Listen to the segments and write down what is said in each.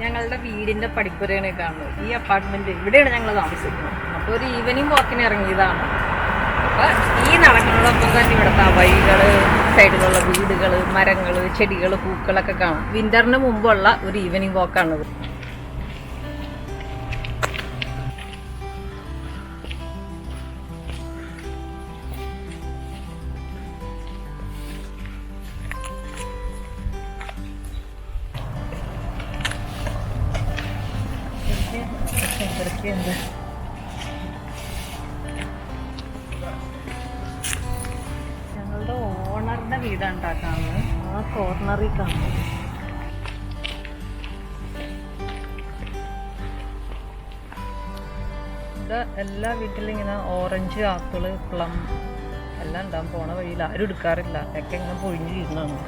ഞങ്ങളുടെ വീടിന്റെ പടിപ്പുരയാണ് കാണുന്നത്. ഈ അപ്പാർട്ട്മെന്റ് ഇവിടെയാണ് ഞങ്ങൾ താമസിക്കുന്നത്. അപ്പോൾ ഒരു ഈവനിങ് വാക്കിന് ഇറങ്ങിയതാണ്. അപ്പോൾ ഈ നടക്കുന്നതോടൊപ്പം തന്നെ ഇവിടുത്തെ വഴികള്, സൈഡിലുള്ള വീടുകള്, മരങ്ങള്, ചെടികള്, പൂക്കളൊക്കെ കാണാം. വിന്ററിന് മുമ്പുള്ള ഒരു ഈവനിങ് വാക്കാണിത്. ഞങ്ങളുടെ ഓണറിന്റെ വീടാണ് ഉണ്ടാക്കാവുന്നത്. ആ കോർണറിൽ കാണുന്നത് ഇവിടെ എല്ലാ വീട്ടിലും ഇങ്ങനെ ഓറഞ്ച്, ആപ്പിള്, പ്ലം എല്ലാം ഉണ്ടാകും. പോണ വഴിയിൽ ആരും എടുക്കാറില്ല. ഒക്കെ ഇങ്ങനെ പൊഴിഞ്ഞ് വീണാണ്.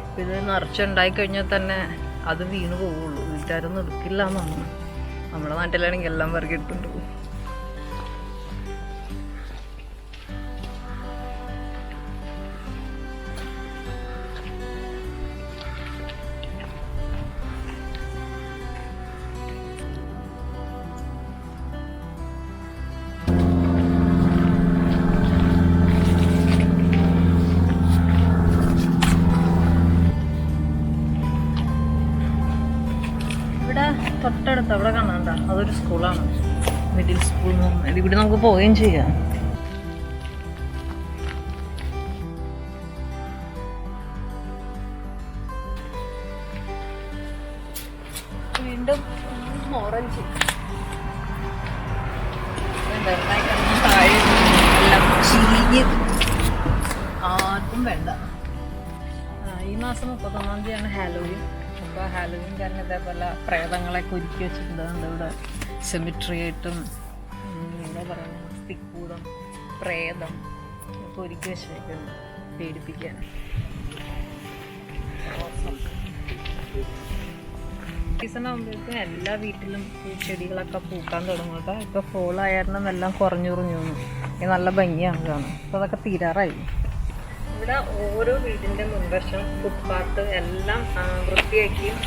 അപ്പം ഇത് നിറച്ചുണ്ടായി കഴിഞ്ഞാൽ തന്നെ അത് വീണ് പോവുള്ളൂ. വീട്ടുകാരൊന്നും എടുക്കില്ല എന്നാണ്. നമ്മുടെ നാട്ടിലാണെങ്കിൽ എല്ലാം പെറുക്കി എടുത്തുകൊണ്ട് പോകും. തൊട്ടടുത്ത് അവിടെ കാണാണ്ട അതൊരു സ്കൂളാണ്, മിഡിൽ സ്കൂൾ എന്ന് പറഞ്ഞാൽ. ഇവിടെ നമുക്ക് പോവുകയും ചെയ്യാം. വീണ്ടും ഓറഞ്ച് എല്ലാം ചീഞ്ഞ് ആർക്കും വേണ്ട. ഈ മാസം 31-ാം തീയതിയാണ് ഹാലോവിൻ. അപ്പോൾ ഹാലോവിൻ കാരണം ഇതേപോലെ പ്രേതങ്ങളൊക്കെ ഒരുക്കി വെച്ചിട്ടുണ്ട്. ഇവിടെ സെമിട്രി ആയിട്ടും എന്താ പറയുക, സ്തിക്കൂടം, പ്രേതം ഒക്കെ ഒരുക്കി വെച്ചിട്ടുണ്ട് പേടിപ്പിക്കാൻ. സീസൺ ആകുമ്പോഴേക്കും എല്ലാ വീട്ടിലും ചെടികളൊക്കെ പൂക്കാൻ തുടങ്ങും കേട്ടോ. ഇപ്പോൾ ഫോളായിരുന്നു എല്ലാം കുറഞ്ഞു തോന്നും. നല്ല ഭംഗിയാണ് കാണാൻ. അപ്പോൾ അതൊക്കെ തീരാറായി. ഇവിടെ ഓരോ വീടിൻ്റെ മുൻവശം, ഫുട്പാത്ത് എല്ലാം വൃത്തിയാക്കിയും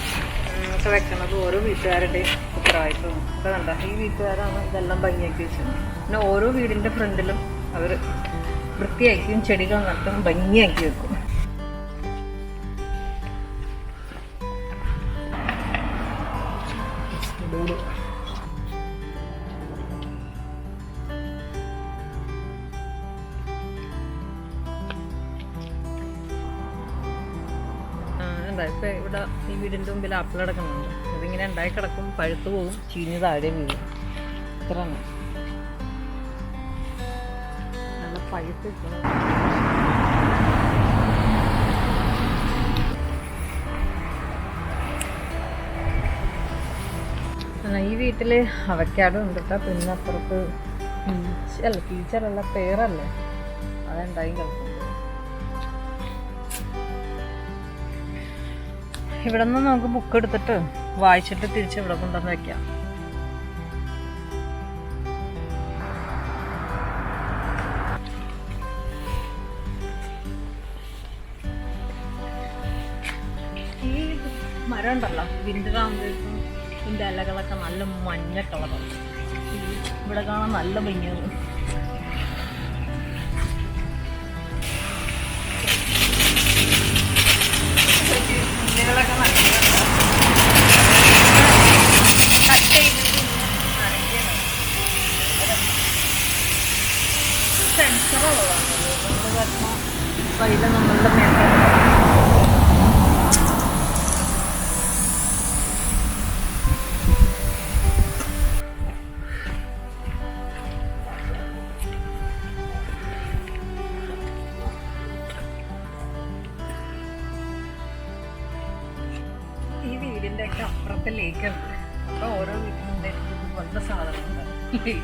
ഒക്കെ വെക്കണത് ഓരോ വീട്ടുകാരുടെയും ഉത്തരവാദിത്വം. ഒക്കെ കണ്ട ഈ വീട്ടുകാരാണ് ഇതെല്ലാം ഭംഗിയാക്കി വെച്ചത്. പിന്നെ ഓരോ വീടിൻ്റെ ഫ്രണ്ടിലും അവർ വൃത്തിയാക്കിയും ചെടികൾ നട്ടും ഭംഗിയാക്കി വെക്കും. ഇപ്പം ഇവിടെ ഈ വീടിൻ്റെ മുമ്പിൽ ആപ്പിൾ കിടക്കുന്നുണ്ട്. അതിങ്ങനെ ഉണ്ടായി കിടക്കും, പഴുത്തു പോകും, ചീഞ്ഞ് താഴെ വീഴും. ഇത്രയാണ് നല്ല പഴുത്ത്. ഈ വീട്ടിൽ അവക്കാഡോ ഉണ്ട് കേട്ടോ. പിന്നെ അപ്പുറത്ത് പീച്ചറല്ല പേരല്ലേ, അതുണ്ടായി കിടക്കും. ഇവിടെ നിന്ന് നമുക്ക് ബുക്ക് എടുത്തിട്ട് വായിച്ചിട്ട് തിരിച്ച് ഇവിടെ കൊണ്ടുവന്ന് വെക്കാം. ഈ മരം ഉണ്ടല്ലോ, വിന്റർ ആകുമ്പോഴേക്കും ഇതിൻ്റെ ഇലകളൊക്കെ നല്ല മഞ്ഞ കളറാണ്. ഇവിടെ കാണാൻ നല്ല ഭംഗിയാണ്. വഴിയിലെ നമ്മളുടെ മേഖല ഈ വീടിൻ്റെ ഒക്കെ അപ്പുറത്തെ ലേക്കുണ്ട്. അപ്പോൾ ഓരോ വീട്ടിലുണ്ട് ഇതുപോലത്തെ സാധനങ്ങളുണ്ട് ലേക്ക്.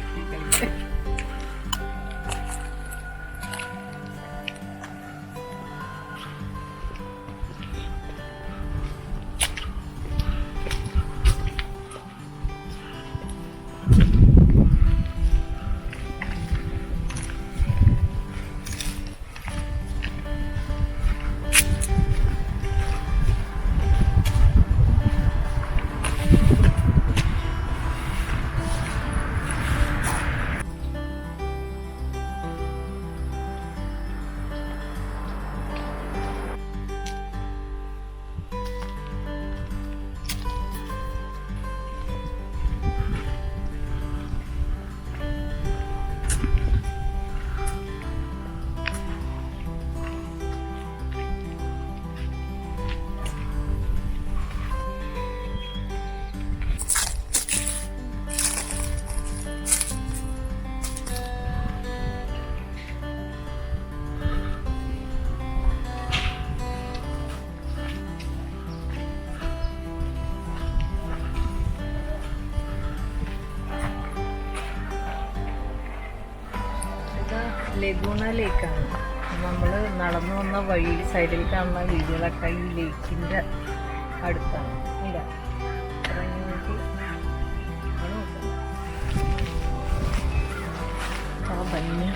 ലഗൂണ ലേക്കാണ്. നമ്മൾ നടന്നു വന്ന വഴി സൈഡിൽ കാണുന്ന വീടുകളൊക്കെ ഈ ലേക്കിൻ്റെ അടുത്താണ്. ഇല്ല ഇറങ്ങി നോക്കി ആ ഭംഗി.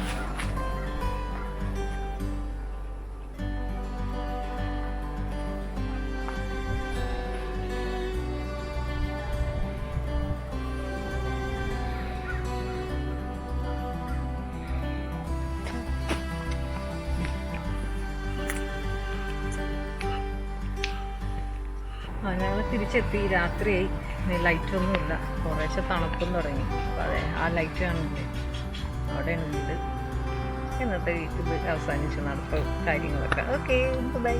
ഞങ്ങൾ തിരിച്ചെത്തി. രാത്രിയായി. ലൈറ്റൊന്നുമില്ല. കുറേശ്ശെ തണുപ്പും തുടങ്ങി. അപ്പോൾ അതെ ആ ലൈറ്റ് കാണുന്നില്ലേ, അവിടെയാണ് വീട്. ഇന്നത്തെ ഇത് അവസാനിച്ചു. നടപ്പ് കാര്യങ്ങളൊക്കെ. Okay, by.